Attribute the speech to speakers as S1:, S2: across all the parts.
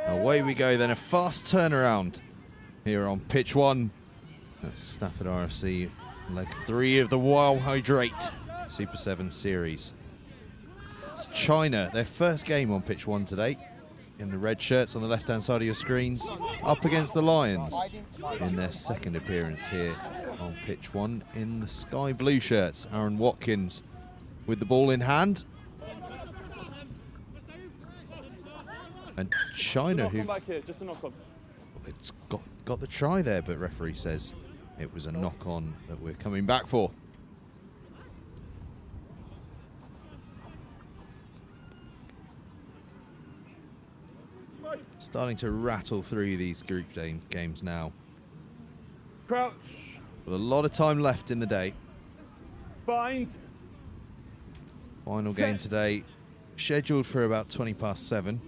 S1: Away we go then, a fast turnaround here on pitch 1. That's Stafford RFC, leg 3 of the Wild Hydrate Super 7 series. It's China, their first game on pitch 1 today, in the red shirts on the left-hand side of your screens, up against the Lions in their second appearance here on pitch 1 in the sky blue shirts. Aaron Watkins with the ball in hand. And China, who it's got the try there, but referee says it was a knock-on that we're coming back for. Starting to rattle through these group games now.
S2: Crouch.
S1: With a lot of time left in the day.
S2: Bind.
S1: Final game today, scheduled for about 7:20.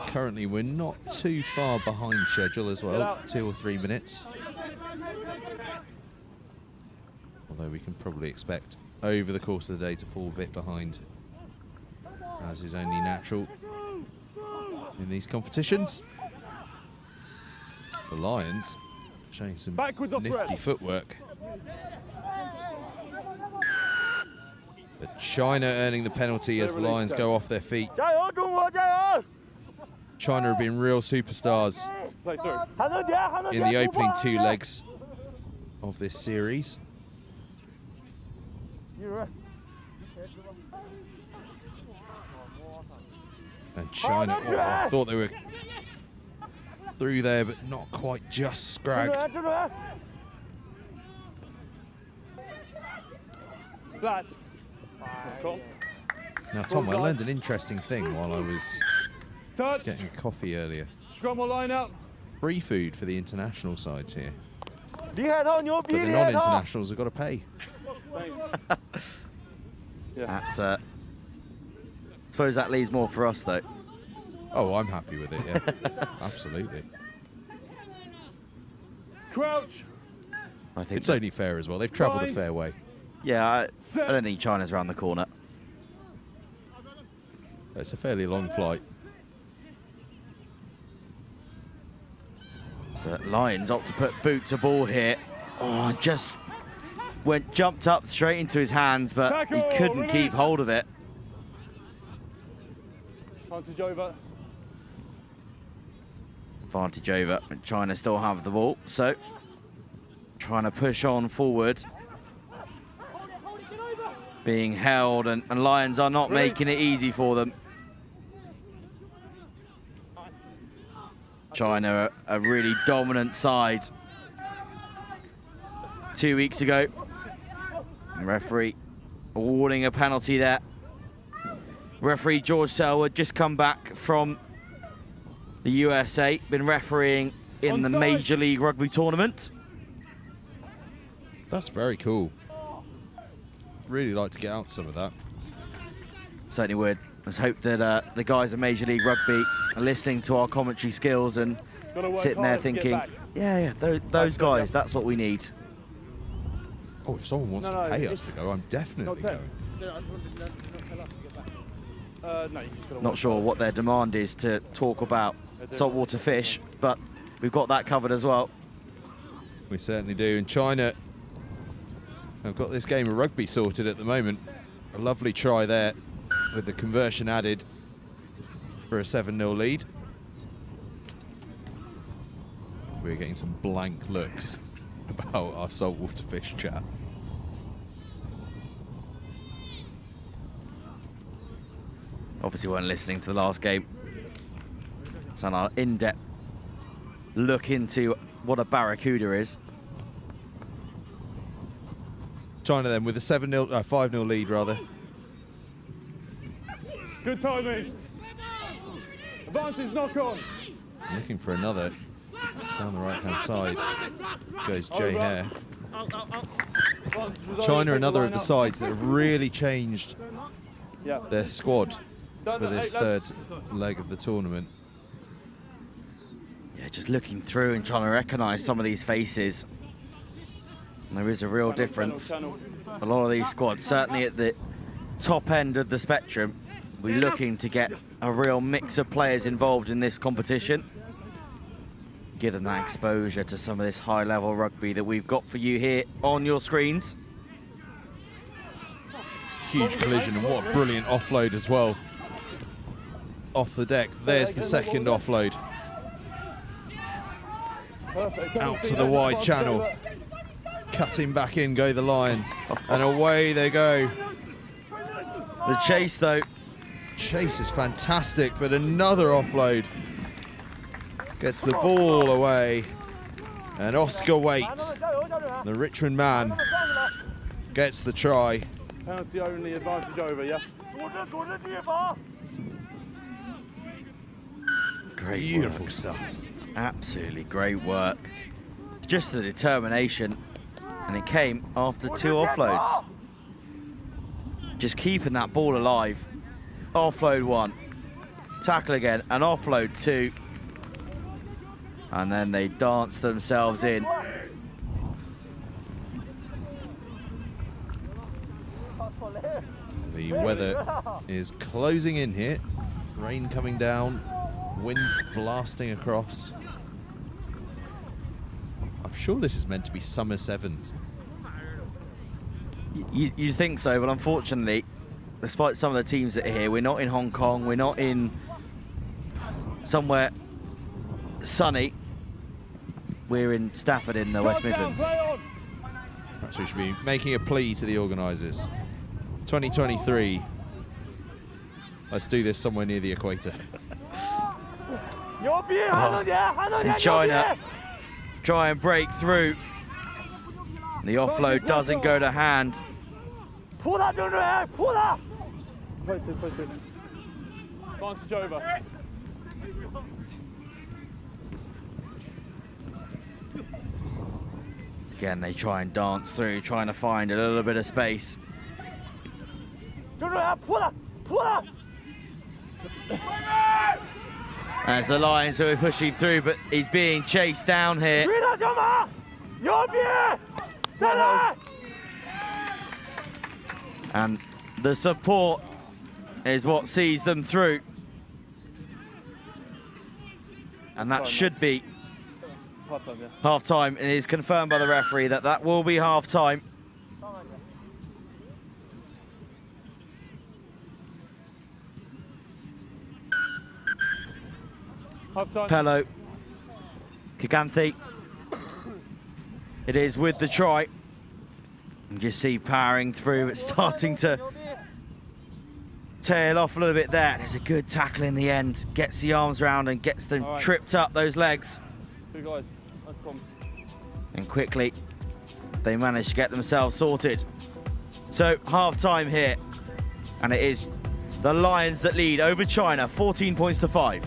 S1: Currently, we're not too far behind schedule as well, 2 or 3 minutes. Although we can probably expect over the course of the day to fall a bit behind, as is only natural in these competitions. The Lions showing some nifty footwork. But China earning the penalty as the Lions go off their feet. China have been real superstars in the opening 2 legs of this series. And China, I thought they were through there, but not quite, just scragged. Now, Tom, I learned an interesting thing while I was getting a coffee earlier.
S2: Line up.
S1: Free food for the international sides here. But the non-internationals have got to pay.
S3: That's I suppose that leaves more for us though.
S1: Oh, I'm happy with it, yeah. Absolutely.
S2: Crouch.
S3: I think
S1: it's only fair as well. They've travelled a fair way.
S3: Yeah, I don't think China's around the corner.
S1: It's a fairly long flight.
S3: So Lions opt to put boot to ball here. Oh, just jumped up straight into his hands, but he couldn't keep hold of it.
S2: Advantage over.
S3: Advantage over, and China still have the ball, so trying to push on forward. Being held, and Lions are not making it easy for them. China, a really dominant side 2 weeks ago. And referee awarding a penalty there. Referee George Selwood just come back from the USA, been refereeing in the Major League Rugby tournament.
S1: That's very cool. Really like to get out some of that.
S3: Certainly would. Let's hope that the guys at Major League Rugby are listening to our commentary skills and sitting there thinking, yeah, those guys, that's what we need.
S1: Oh, if someone wants to pay us to go, I'm definitely going.
S3: Not sure what their demand is to talk about saltwater fish, but we've got that covered as well.
S1: We certainly do. And China have got this game of rugby sorted at the moment. A lovely try there with the conversion added for a 7-0 lead. We're getting some blank looks about our saltwater fish chat.
S3: Obviously weren't listening to the last game. So an in-depth look into what a barracuda is.
S1: China then with a 5-0 lead rather.
S2: Good timing. Advantage knock on.
S1: Looking for another. Down the right-hand side goes Jay Hare. China, another of the sides that have really changed their squad for this third leg of the tournament.
S3: Yeah, just looking through and trying to recognise some of these faces. And there is a real difference. A lot of these squads, certainly at the top end of the spectrum, We're looking to get a real mix of players involved in this competition. Give them that exposure to some of this high-level rugby that we've got for you here on your screens.
S1: Huge collision, and what a brilliant offload as well. Off the deck, there's the second offload. Out to the wide channel. Cutting back in go the Lions, and away they go.
S3: The chase though.
S1: Chase is fantastic, but another offload. Gets the ball away, and Oscar Waite, the Richmond man, gets the try.
S2: Penalty only, advantage over, yeah?
S3: Great
S1: Beautiful
S3: work.
S1: stuff.
S3: Absolutely great work. Just the determination, and it came after 2 offloads. Just keeping that ball alive. Offload 1, tackle again, and offload 2. And then they dance themselves in.
S1: The weather is closing in here. Rain coming down, wind blasting across. I'm sure this is meant to be summer sevens.
S3: You think so, but unfortunately, despite some of the teams that are here, we're not in Hong Kong, we're not in somewhere sunny. We're in Stafford in the West Midlands.
S1: Perhaps we should be making a plea to the organisers. 2023. Let's do this somewhere near the equator.
S3: And China try and break through. The offload doesn't go to hand.
S2: Posted. Advantage over.
S3: Again, they try and dance through, trying to find a little bit of space. As the Lions who are pushing through, but he's being chased down here. And the support is what sees them through. And that should be
S2: Half-time, yeah.
S3: half-time. It is confirmed by the referee that that will be half-time.
S2: Half-time.
S3: Pello, Kiganthi. It is with the try. You just see powering through, but starting to tail off a little bit there. There's a good tackle in the end. Gets the arms around and gets them tripped up, those legs.
S2: 2 guys. Nice comms.
S3: And quickly, they manage to get themselves sorted. So, half-time here. And it is the Lions that lead over China, 14 points to 5.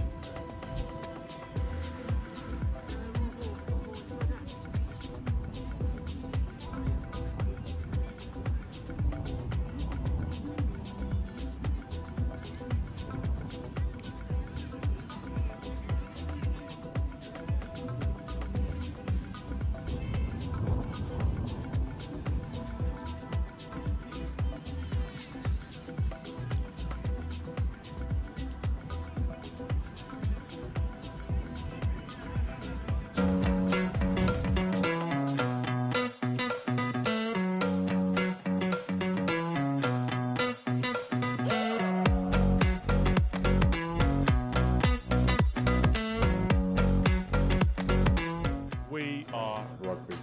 S2: We are rugby.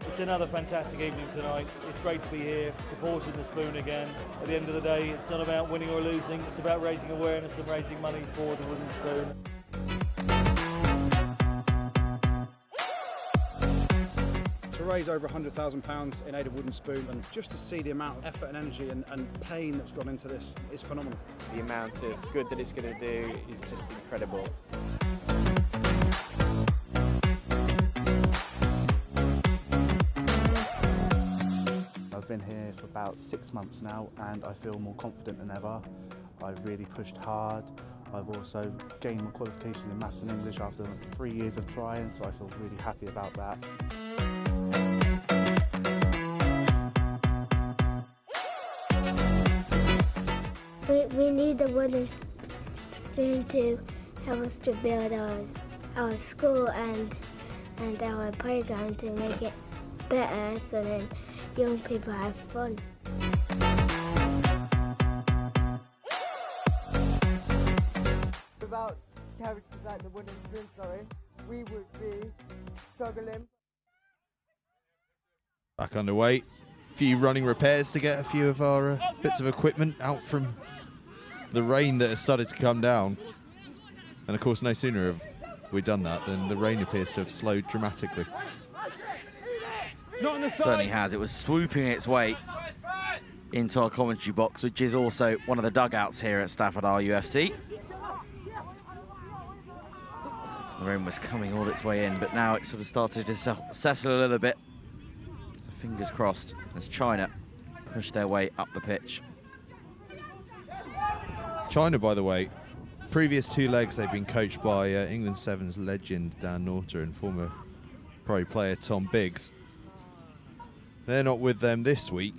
S4: It's another fantastic evening tonight. It's great to be here, supporting the Spoon again. At the end of the day, it's not about winning or losing, it's about raising awareness and raising money for the Wooden Spoon.
S5: To raise over £100,000 in aid of Wooden Spoon, and just to see the amount of effort and energy and pain that's gone into this is phenomenal.
S6: The amount of good that it's going to do is just incredible.
S7: I've been here for about 6 months now and I feel more confident than ever. I've really pushed hard. I've also gained my qualifications in Maths and English after 3 years of trying, so I feel really happy about that.
S8: We need the wooden spoon to help us to build our school and our playground to make it better so then young people have fun.
S9: Without charities like the wooden spoon, we would be struggling.
S1: Back underway. A few running repairs to get a few of our bits of equipment out from the rain that has started to come down. And of course, no sooner have we done that than the rain appears to have slowed dramatically.
S3: Certainly has. It was swooping its way into our commentary box, which is also one of the dugouts here at Stafford RUFC. The rain was coming all its way in, but now it sort of started to settle a little bit. So fingers crossed as China push their way up the pitch.
S1: China, by the way, previous 2 legs they've been coached by England Sevens legend Dan Norter and former pro player Tom Biggs. They're not with them this week,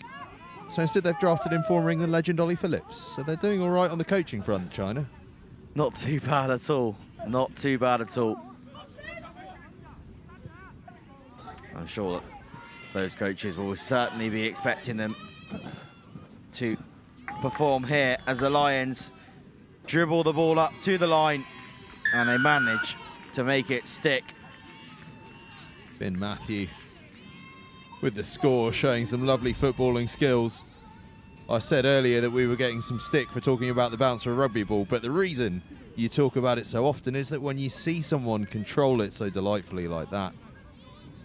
S1: so instead they've drafted in former England legend Ollie Phillips. So they're doing all right on the coaching front, China.
S3: Not too bad at all. Not too bad at all. I'm sure that those coaches will certainly be expecting them to perform here as the Lions dribble the ball up to the line and they manage to make it stick.
S1: Ben Matthew with the score, showing some lovely footballing skills. I said earlier that we were getting some stick for talking about the bounce of a rugby ball, but the reason you talk about it so often is that when you see someone control it so delightfully like that,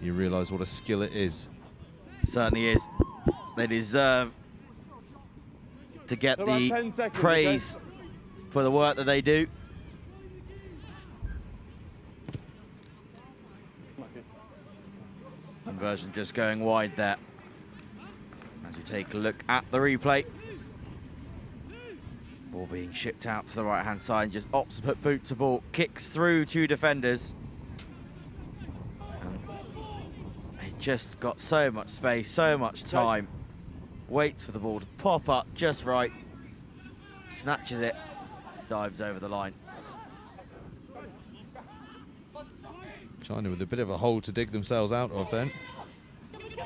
S1: you realise what a skill it is.
S3: Certainly is. They deserve to get the praise for the work that they do. Conversion just going wide there. As we take a look at the replay. Ball being shipped out to the right-hand side, just opposite boot to ball, kicks through 2 defenders. And they just got so much space, so much time. Waits for the ball to pop up just right. Snatches it, dives over the line.
S1: China with a bit of a hole to dig themselves out of then.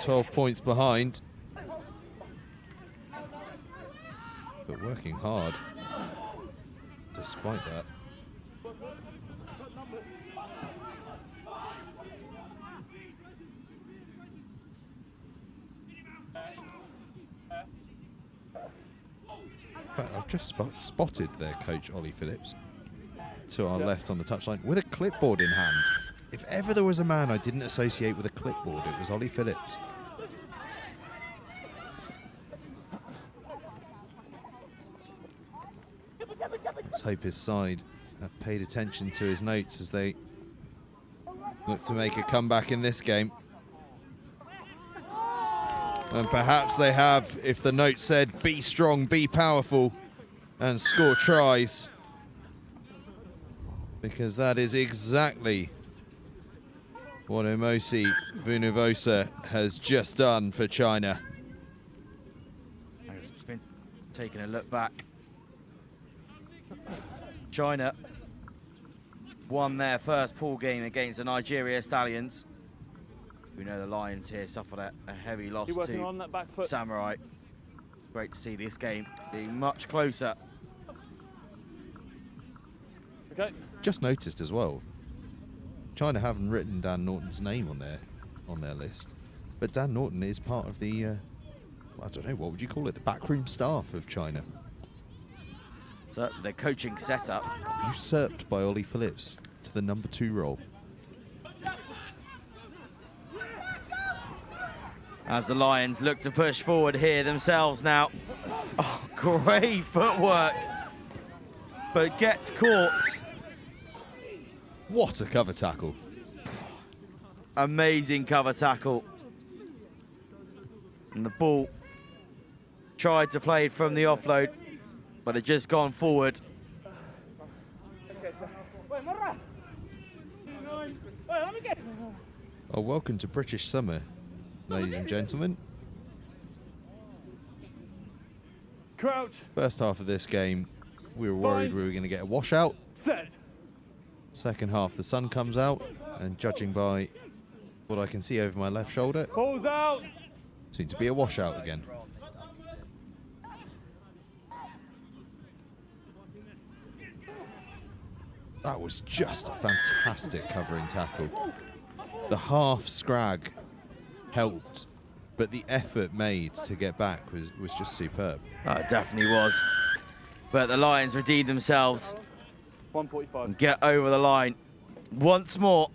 S1: 12 points behind. But working hard despite that. In fact, I've just spotted their coach, Ollie Phillips, to our left on the touchline with a clipboard in hand. If ever there was a man I didn't associate with a clipboard, it was Ollie Phillips. Let's hope his side have paid attention to his notes as they look to make a comeback in this game. And perhaps they have, if the note said, be strong, be powerful, and score tries. Because that is exactly what Omosi Vunivosa has just done for China.
S3: Has been taking a look back. China won their first pool game against the Nigeria Stallions. We know the Lions here suffered a heavy loss to Samurai. Great to see this game being much closer.
S2: Okay.
S1: Just noticed as well, China haven't written Dan Norton's name on their list, but Dan Norton is part of the, I don't know, what would you call it, the backroom staff of China.
S3: So the coaching setup.
S1: Usurped by Ollie Phillips to the number 2 role.
S3: As the Lions look to push forward here themselves now. Oh, great footwork, but gets caught.
S1: What a cover tackle.
S3: Amazing cover tackle. And the ball tried to play from the offload, but it just gone forward.
S1: Oh, welcome to British summer, ladies and gentlemen.
S2: Crouch.
S1: First half of this game, we were worried we were going to get a washout.
S2: Set.
S1: Second half, the sun comes out, and judging by what I can see over my left shoulder,
S2: Pulls out.
S1: seems to be a washout again. That was just a fantastic covering tackle. The half scrag helped, but the effort made to get back was just superb.
S3: Oh, it definitely was. But the Lions redeemed themselves
S2: 145.
S3: and get over the line once more.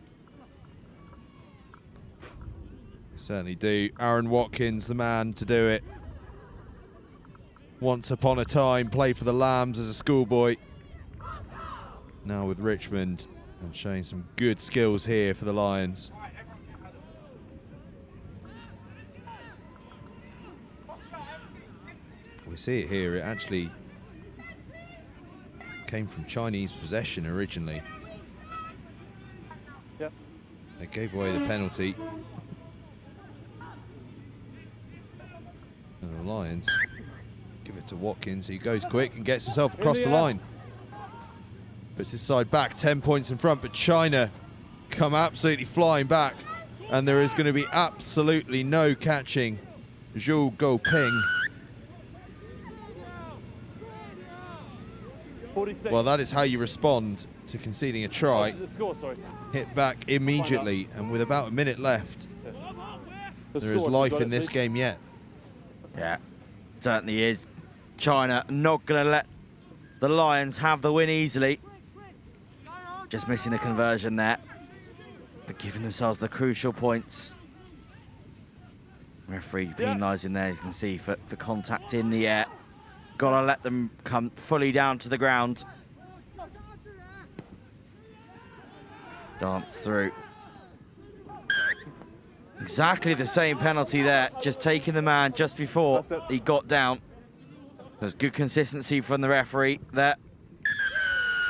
S1: Certainly do. Aaron Watkins, the man to do it. Once upon a time, played for the Lambs as a schoolboy. Now with Richmond, and showing some good skills here for the Lions. We see it here, it actually came from Chinese possession originally.
S2: Yep.
S1: They gave away the penalty. And the Lions give it to Watkins. He goes quick and gets himself across the line. Puts his side back, 10 points in front, but China come absolutely flying back. And there is going to be absolutely no catching Zhou Guoping.
S2: 46.
S1: Well, that is how you respond to conceding a try.
S2: The score, sorry.
S1: Hit back immediately, and with about a minute left, there is life in this game yet.
S3: Yeah, certainly is. China not going to let the Lions have the win easily. Just missing the conversion there, but giving themselves the crucial points. Referee penalising there, as you can see, for contact in the air. Gotta let them come fully down to the ground. Dance through. Exactly the same penalty there, just taking the man just before he got down. There's good consistency from the referee there.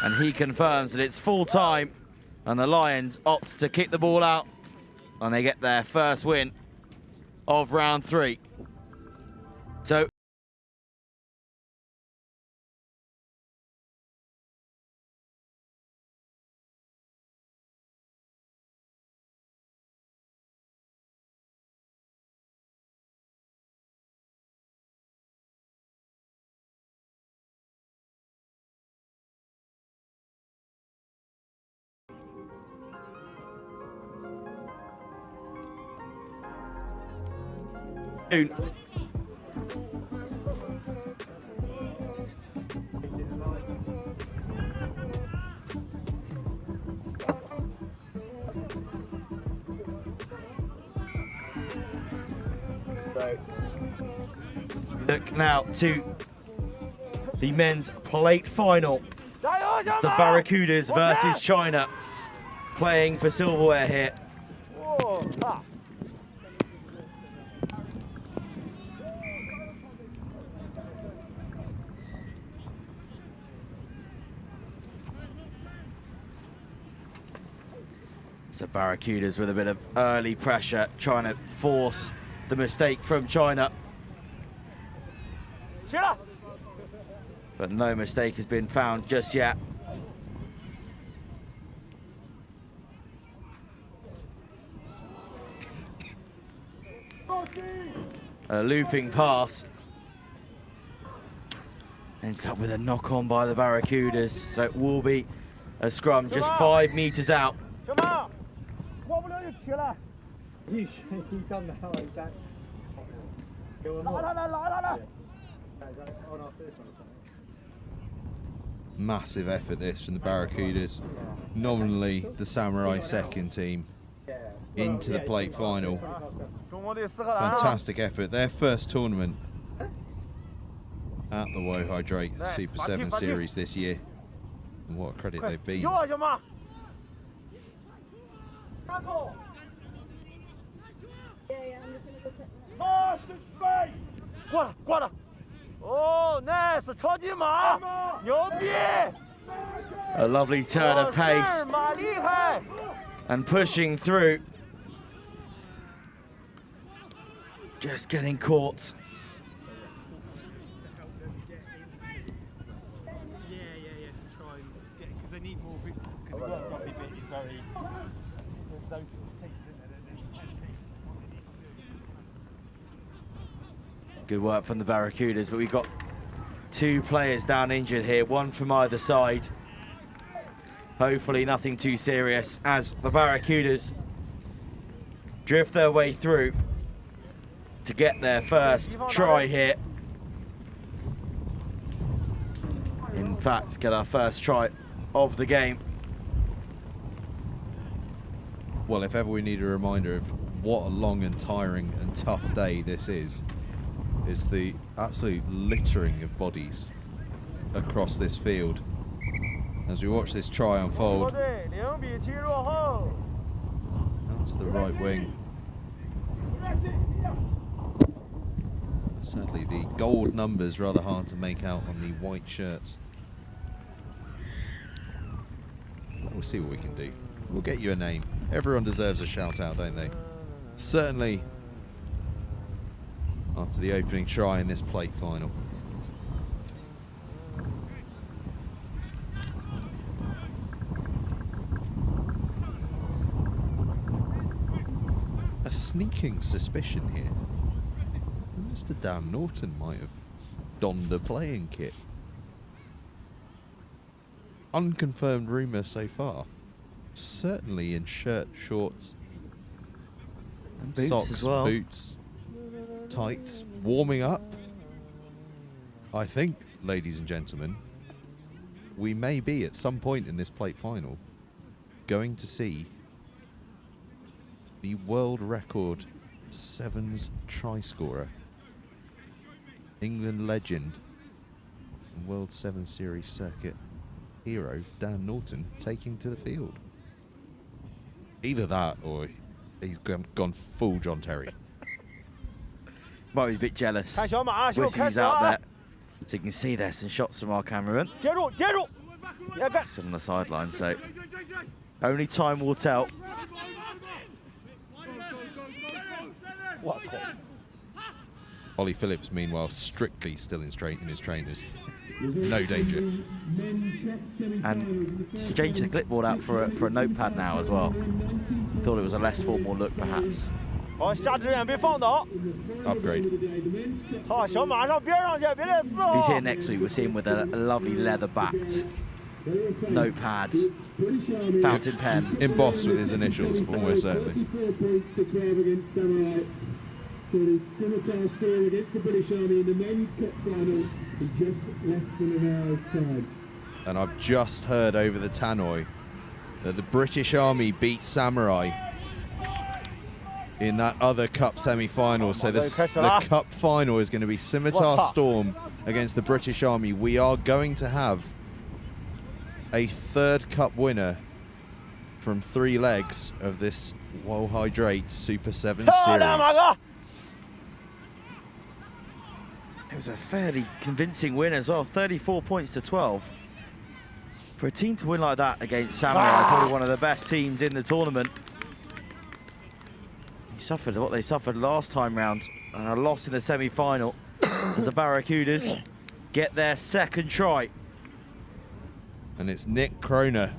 S3: And he confirms that it's full time, and the Lions opt to kick the ball out, and they get their first win of round 3. So look now to the men's plate final. It's the Barracudas versus China, playing for silverware here. So Barracudas with a bit of early pressure, trying to force the mistake from China. But no mistake has been found just yet. A looping pass. Ends up with a knock on by the Barracudas. So it will be a scrum just 5 meters out.
S1: Massive effort this from the Barracudas. Nominally the Samurai second team into the plate final. Fantastic effort. Their first tournament at the Wo Hydrate Super 7 Series this year. And what a credit they've been.
S3: A lovely turn of pace and pushing through. Just getting caught Good work from the Barracudas, but we've got 2 players down injured here, one from either side. Hopefully nothing too serious as the Barracudas drift their way through to get their first try here. In fact, get our first try of the game.
S1: Well, if ever we need a reminder of what a long and tiring and tough day this is, it's the absolute littering of bodies across this field. As we watch this try unfold, out to the right wing. Sadly, the gold numbers rather hard to make out on the white shirts. But we'll see what we can do. We'll get you a name. Everyone deserves a shout out, don't they? Certainly after the opening try in this plate final. A sneaking suspicion here. Mr. Dan Norton might have donned a playing kit. Unconfirmed rumour so far. Certainly in shirt, shorts,
S3: And boots
S1: socks,
S3: as well.
S1: boots, tights, warming up. I think, ladies and gentlemen, we may be at some point in this plate final going to see the world record sevens try scorer, England legend and World 7 Series circuit hero Dan Norton taking to the field. Either that or he's gone full John Terry.
S3: Might be a bit jealous. Wissy's out there. So you can see there's some shots from our cameraman. Still on the sideline, so only time will tell.
S1: Ollie Phillips, meanwhile, strictly still in his trainers. No danger.
S3: And changed the clipboard out for a notepad now as well. Thought it was a less formal look, perhaps.
S1: Upgrade.
S3: If he's here next week, we'll see him with a lovely leather-backed notepad, fountain pen.
S1: Embossed with his initials, almost certainly.
S10: So the Scimitar Storm against the British Army in the men's cup final in just less than an hour's time.
S1: And I've just heard over the tannoy that the British Army beat Samurai in that other cup semi-final. So the cup final is going to be Scimitar Storm against the British Army. We are going to have a third cup winner from 3 legs of this Well Hydrate Super 7 Series.
S3: It was a fairly convincing win as well, 34 points to 12. For a team to win like that against Samurai, probably one of the best teams in the tournament. He suffered what they suffered last time round, and a loss in the semi-final as the Barracudas get their second try.
S1: And it's Nick Kroner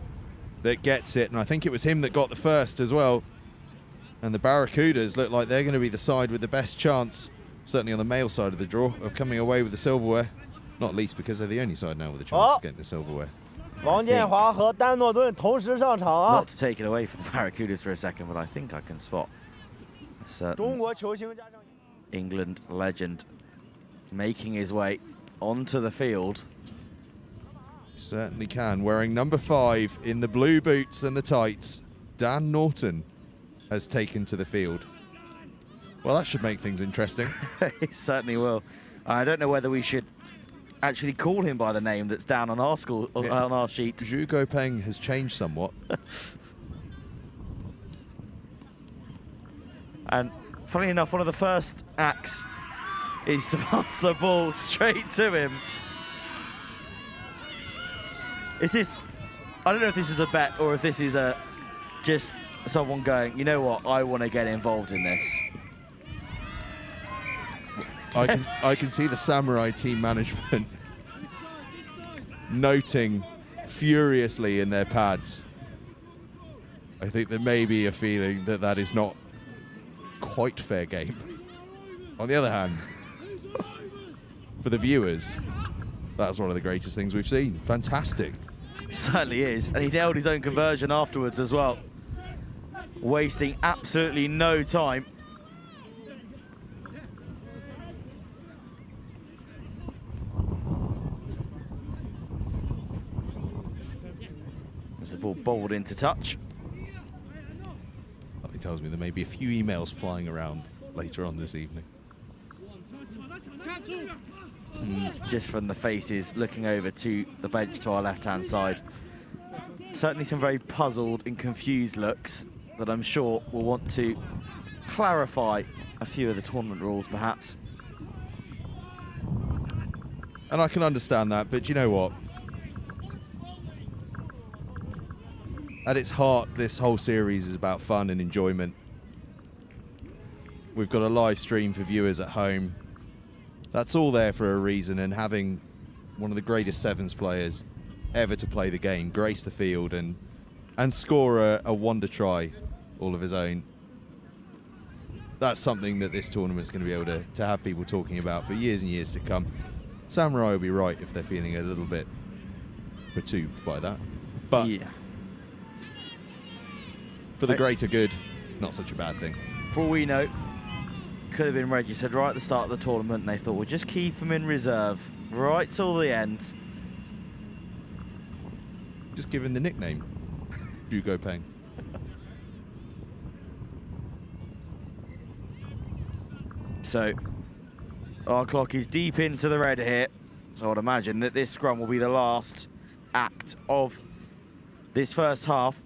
S1: that gets it, and I think it was him that got the first as well. And the Barracudas look like they're going to be the side with the best chance, certainly on the male side of the draw, of coming away with the silverware. Not least because they're the only side now with a chance of getting the silverware.
S3: Not to take it away from the Barracudas for a second, but I think I can spot a certain England legend making his way onto the field.
S1: Certainly can. Wearing number 5 in the blue boots and the tights, Dan Norton has taken to the field. Well, that should make things interesting.
S3: It certainly will. I don't know whether we should actually call him by the name that's down on our on our sheet.
S1: Zhu Guopeng has changed somewhat.
S3: And funnily enough, one of the first acts is to pass the ball straight to him. Is this, I don't know if this is a bet or if this is just someone going, you know what, I want to get involved in this.
S1: I can see the Samurai team management noting furiously in their pads. I think there may be a feeling that that is not quite fair game. On the other hand, for the viewers, that's one of the greatest things we've seen. Fantastic.
S3: Certainly is, and he nailed his own conversion afterwards as well, wasting absolutely no time. As the ball bowled into touch.
S1: He tells me there may be a few emails flying around later on this evening.
S3: Just from the faces looking over to the bench to our left-hand side. Certainly some very puzzled and confused looks that I'm sure will want to clarify a few of the tournament rules, perhaps.
S1: And I can understand that, but you know what? At its heart, this whole series is about fun and enjoyment. We've got a live stream for viewers at home. That's all there for a reason, and having one of the greatest sevens players ever to play the game grace the field and score a wonder try all of his own. That's something that this tournament's going to be able to have people talking about for years and years to come. Samurai will be right if they're feeling a little bit perturbed by that. But
S3: yeah,
S1: for the greater good, not such a bad thing.
S3: For all we know, could have been registered right at the start of the tournament, and they thought, we'll just keep him in reserve right till the end.
S1: Just give him the nickname, Hugo Peng.
S3: So, our clock is deep into the red here, so I'd imagine that this scrum will be the last act of this first half.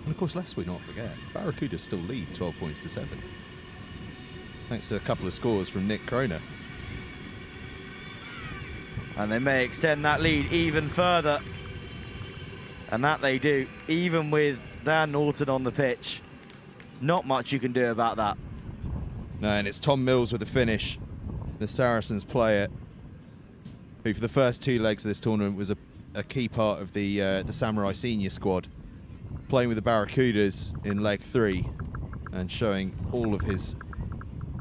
S1: And of course, lest we not forget, Barracuda still lead 12 points to 7. Thanks to a couple of scores from Nick Kroner.
S3: And they may extend that lead even further. And that they do, even with Dan Norton on the pitch. Not much you can do about that.
S1: No, and it's Tom Mills with the finish, the Saracens player, who for the first 2 legs of this tournament was a key part of the Samurai senior squad, playing with the Barracudas in leg 3 and showing all of his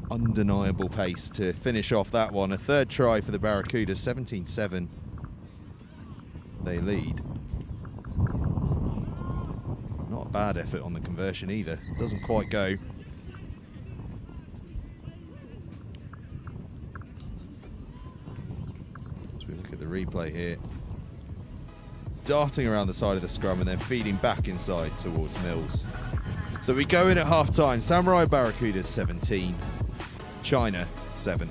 S1: undeniable pace to finish off that one. A third try for the Barracudas, 17-7. They lead. Not a bad effort on the conversion either. Doesn't quite go. As we look at the replay here, darting around the side of the scrum and then feeding back inside towards Mills. So we go in at half-time. Samurai Barracudas 17, China 7.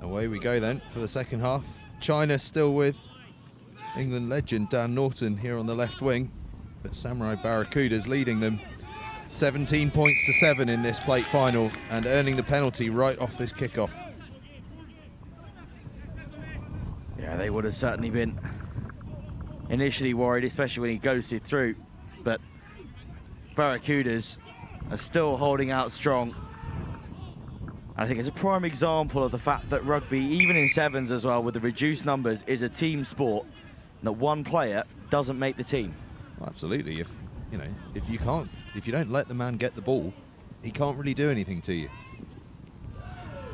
S1: Away we go then for the second half. China still with England legend Dan Norton here on the left wing, but Samurai Barracudas leading them 17 points to 7 in this plate final and earning the penalty right off this kickoff.
S3: Yeah, they would have certainly been initially worried, especially when he ghosted through. But Barracudas are still holding out strong. I think it's a prime example of the fact that rugby, even in sevens as well, with the reduced numbers, is a team sport, and that one player doesn't make the team.
S1: Well, absolutely. If you don't let the man get the ball, he can't really do anything to you.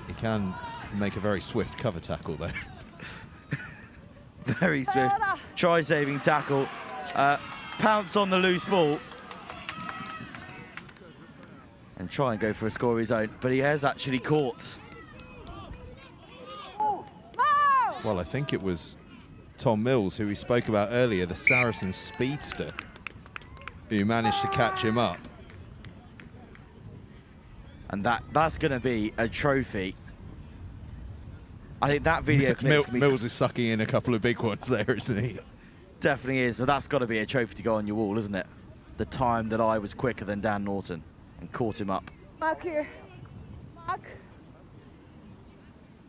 S1: He can make a very swift cover tackle though.
S3: Very swift try-saving tackle. Pounce on the loose ball and try and go for a score of his own, but he has actually caught.
S1: Well, I think it was Tom Mills, who we spoke about earlier, the Saracen speedster, who managed to catch him up.
S3: And that's going to be a trophy. I think that video clip...
S1: Mills is sucking in a couple of big ones there, isn't he?
S3: Definitely is, but that's got to be a trophy to go on your wall, isn't it? The time that I was quicker than Dan Norton and caught him up.
S9: Mark here.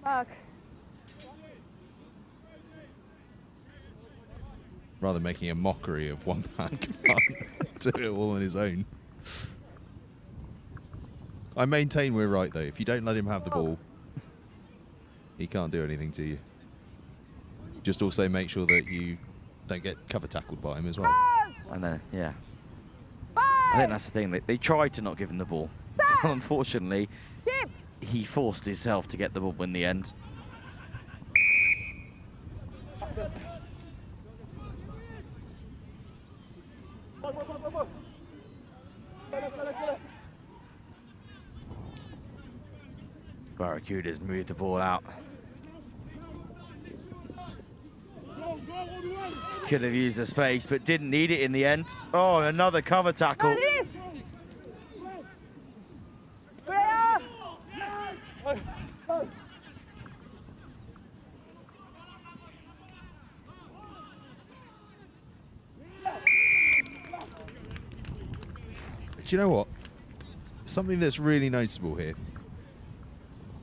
S9: Mark.
S1: Rather making a mockery of one man can't do it all on his own. I maintain we're right though. If you don't let him have the ball, he can't do anything to you. Just also make sure that you don't get cover tackled by him as well.
S3: And then, yeah. I think that's the thing. They tried to not give him the ball. Unfortunately, he forced himself to get the ball in the end. Barracudas moved the ball out. Could have used the space, but didn't need it in the end. Oh, another cover tackle.
S1: Do you know what? Something that's really noticeable here,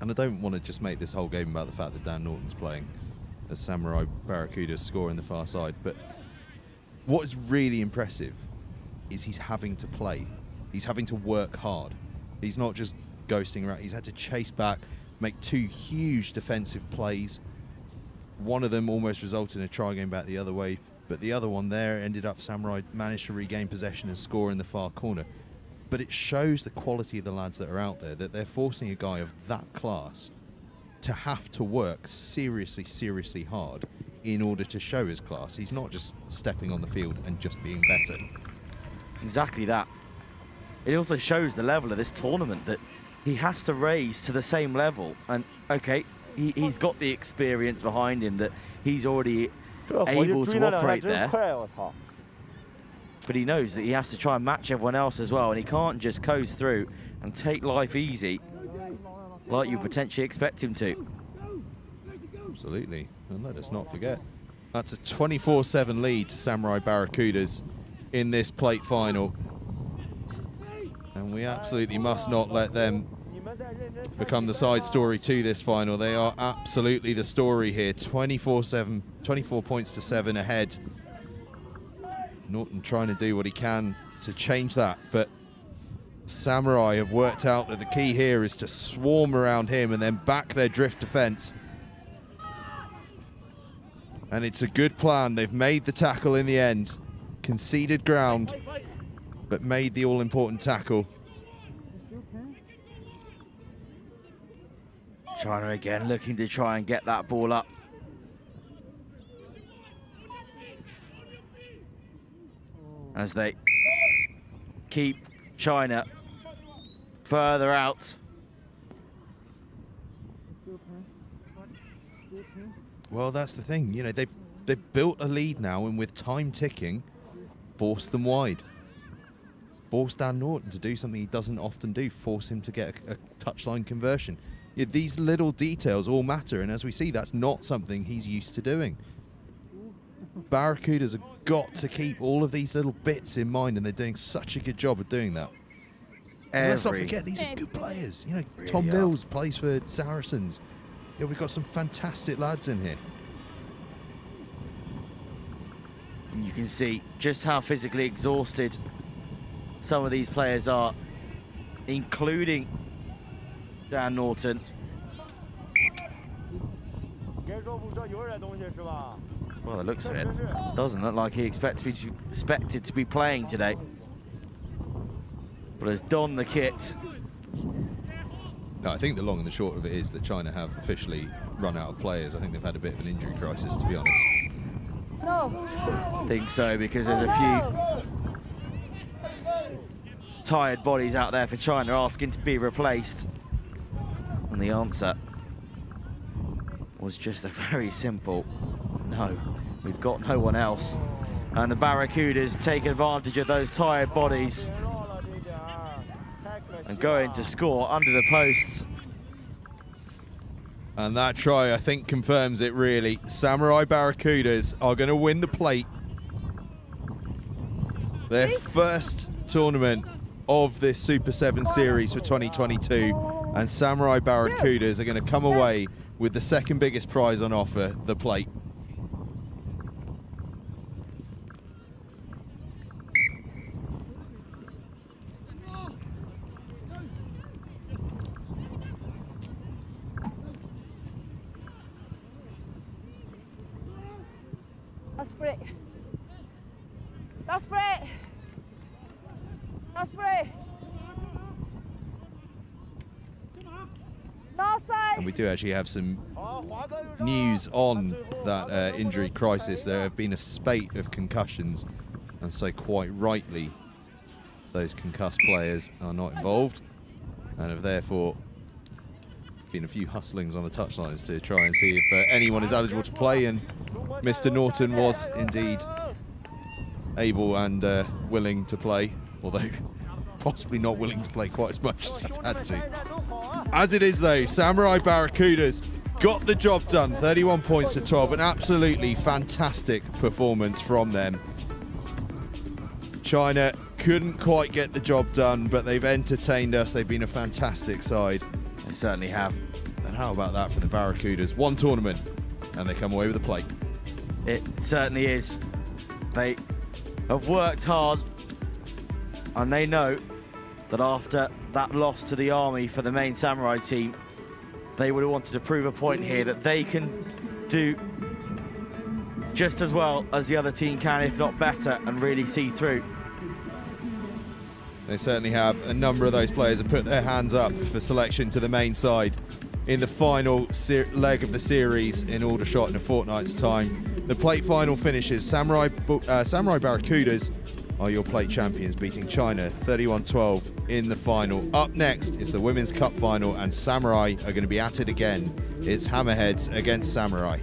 S1: and I don't want to just make this whole game about the fact that Dan Norton's playing as Samurai Barracudas score in the far side, but what is really impressive is he's having to play. He's having to work hard. He's not just ghosting around. He's had to chase back, make two huge defensive plays. One of them almost resulted in a try going back the other way, but the other one there ended up Samurai managed to regain possession and score in the far corner. But it shows the quality of the lads that are out there, that they're forcing a guy of that class to have to work seriously, seriously hard in order to show his class. He's not just stepping on the field and just being better.
S3: Exactly that. It also shows the level of this tournament, that he has to raise to the same level. And, okay, he's got the experience behind him, that he's already able to operate there. But he knows that he has to try and match everyone else as well, and he can't just coast through and take life easy like you potentially expect him to.
S1: Absolutely, and let us not forget, that's a 24-7 lead to Samurai Barracudas in this plate final. And we absolutely must not let them become the side story to this final. They are absolutely the story here. 24-7, 24 points to 7 ahead. Norton trying to do what he can to change that, but Samurai have worked out that the key here is to swarm around him and then back their drift defense. And it's a good plan. They've made the tackle in the end, conceded ground, but made the all-important tackle.
S3: China again looking to try and get that ball up. As they keep China further out.
S1: Well, that's the thing. You know, they've built a lead now, and with time ticking, force them wide. Force Dan Norton to do something he doesn't often do. Force him to get a touchline conversion. Yeah, these little details all matter, and as we see, that's not something he's used to doing. Barracudas have got to keep all of these little bits in mind, and they're doing such a good job of doing that. And let's not forget, these are good players. You know,
S3: Really
S1: Tom
S3: are.
S1: Mills plays for Saracens. Yeah, we've got some fantastic lads in here.
S3: And you can see just how physically exhausted some of these players are, including Dan Norton. Well, the looks of it, doesn't look like he expected to be playing today. But has donned the kit.
S1: No, I think the long and the short of it is that China have officially run out of players. I think they've had a bit of an injury crisis, to be honest.
S3: I think so, because there's a few tired bodies out there for China asking to be replaced. And the answer was just a very simple no. We've got no one else. And the Barracudas take advantage of those tired bodies and going to score under the posts.
S1: And that try, I think, confirms it, really. Samurai Barracudas are going to win the plate. Their first tournament of this Super 7 series for 2022. And Samurai Barracudas are going to come away with the second biggest prize on offer, the plate.
S9: That's great. That's great. That's great.
S1: And we do actually have some news on that injury crisis. There have been a spate of concussions, and so quite rightly those concussed players are not involved, and have therefore been a few hustlings on the touchlines to try and see if anyone is eligible to play, and Mr. Norton was indeed able and willing to play, although possibly not willing to play quite as much as he's had to. As it is though, Samurai Barracudas got the job done, 31 points to 12, an absolutely fantastic performance from them. China couldn't quite get the job done, but they've entertained us. They've been a fantastic side.
S3: They certainly have.
S1: And how about that for the Barracudas? One tournament, and they come away with a plate.
S3: It certainly is. They have worked hard, and they know that after that loss to the Army for the main Samurai team, they would have wanted to prove a point here that they can do just as well as the other team can, if not better, and really see through.
S1: They certainly have. A number of those players have put their hands up for selection to the main side in the final leg of the series in Aldershot in a fortnight's time. The plate final finishes. Samurai Barracudas are your plate champions, beating China 31-12 in the final. Up next is the Women's Cup final, and Samurai are going to be at it again. It's Hammerheads against Samurai.